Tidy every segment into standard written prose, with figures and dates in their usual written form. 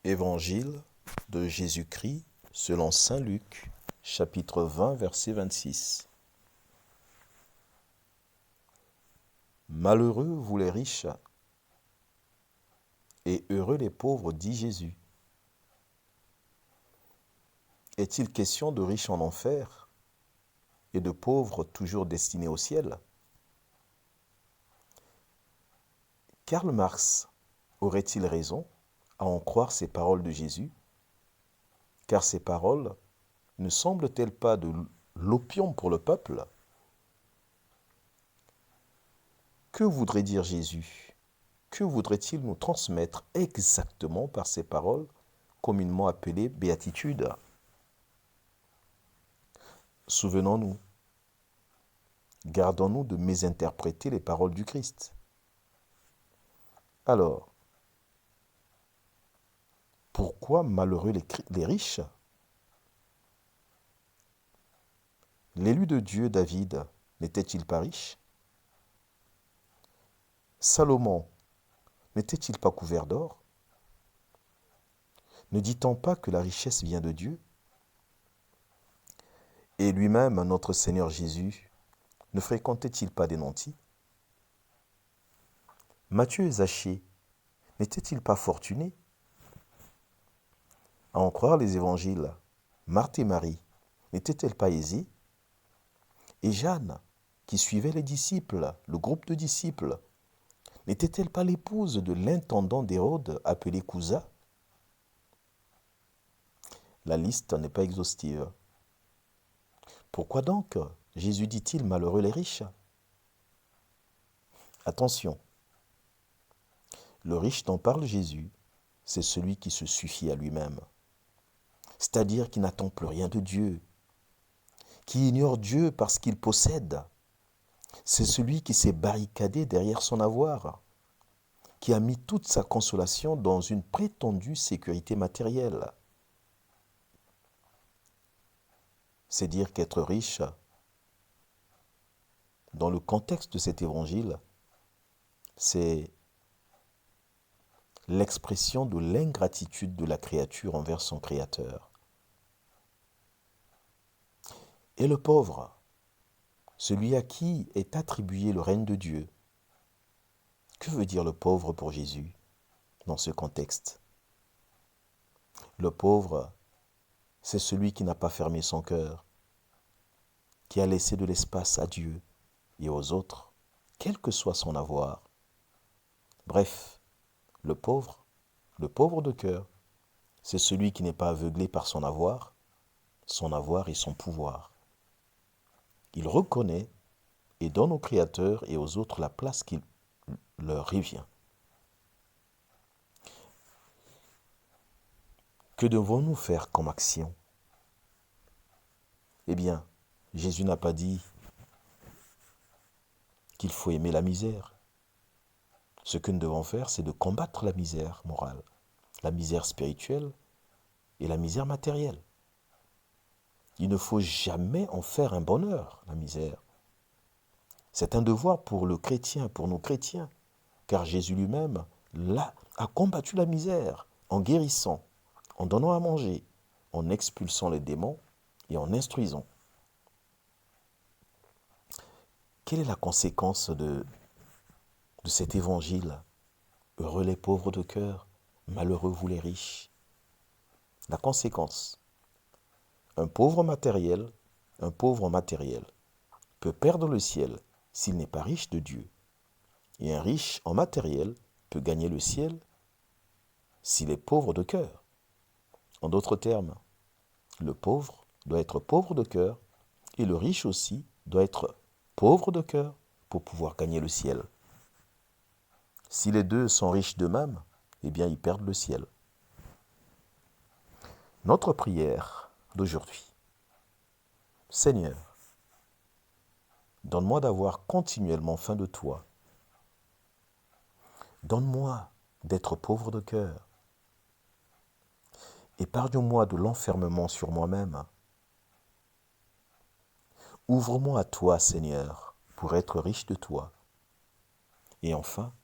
Évangile de Jésus-Christ selon saint Luc, chapitre 20, verset 26. Malheureux vous les riches, et heureux les pauvres, dit Jésus. Est-il question de riches en enfer et de pauvres toujours destinés au ciel? Karl Marx aurait-il raison à en croire ces paroles de Jésus? Car ces paroles ne semblent-elles pas de l'opium pour le peuple? Que voudrait dire Jésus? Que voudrait-il nous transmettre exactement par ces paroles, communément appelées béatitudes? Souvenons-nous, gardons-nous de mésinterpréter les paroles du Christ. Alors, pourquoi malheureux les riches? L'élu de Dieu, David, n'était-il pas riche? Salomon n'était-il pas couvert d'or? Ne dit-on pas que la richesse vient de Dieu? Et lui-même, notre Seigneur Jésus, ne fréquentait-il pas des nantis? Matthieu et Zachée n'étaient-ils pas fortunés? À en croire les évangiles, Marthe et Marie n'étaient-elles pas aisées? Et Jeanne, qui suivait les disciples, le groupe de disciples, n'était-elle pas l'épouse de l'intendant d'Hérode appelé Cousa? La liste n'est pas exhaustive. Pourquoi donc Jésus dit-il malheureux les riches? Attention, le riche dont parle Jésus, c'est celui qui se suffit à lui-même, c'est-à-dire qui n'attend plus rien de Dieu, qui ignore Dieu parce qu'il possède. C'est celui qui s'est barricadé derrière son avoir, qui a mis toute sa consolation dans une prétendue sécurité matérielle. C'est dire qu'être riche, dans le contexte de cet évangile, c'est l'expression de l'ingratitude de la créature envers son Créateur. Et le pauvre, celui à qui est attribué le règne de Dieu. Que veut dire le pauvre pour Jésus dans ce contexte? Le pauvre, c'est celui qui n'a pas fermé son cœur, qui a laissé de l'espace à Dieu et aux autres, quel que soit son avoir. Bref, le pauvre de cœur, c'est celui qui n'est pas aveuglé par son avoir et son pouvoir. Il reconnaît et donne au Créateur et aux autres la place qui leur revient. Que devons-nous faire comme action? Eh bien, Jésus n'a pas dit qu'il faut aimer la misère. Ce que nous devons faire, c'est de combattre la misère morale, la misère spirituelle et la misère matérielle. Il ne faut jamais en faire un bonheur, la misère. C'est un devoir pour le chrétien, pour nos chrétiens, car Jésus lui-même a combattu la misère en guérissant, en donnant à manger, en expulsant les démons et en instruisant. Quelle est la conséquence de cet évangile? Heureux les pauvres de cœur, malheureux vous les riches. La conséquence, un pauvre matériel peut perdre le ciel s'il n'est pas riche de Dieu. Et un riche en matériel peut gagner le ciel s'il est pauvre de cœur. En d'autres termes, le pauvre doit être pauvre de cœur et le riche aussi doit être pauvre de cœur pour pouvoir gagner le ciel. Si les deux sont riches d'eux-mêmes, eh bien ils perdent le ciel. Notre prière d'aujourd'hui. Seigneur, donne-moi d'avoir continuellement faim de toi. Donne-moi d'être pauvre de cœur. Épargne-moi de l'enfermement sur moi-même. Ouvre-moi à toi, Seigneur, pour être riche de toi. Et enfin,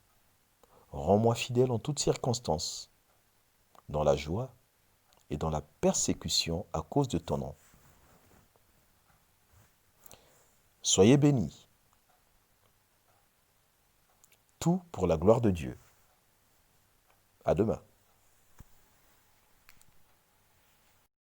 rends-moi fidèle en toutes circonstances, dans la joie et dans la persécution à cause de ton nom. Soyez bénis. Tout pour la gloire de Dieu. À demain.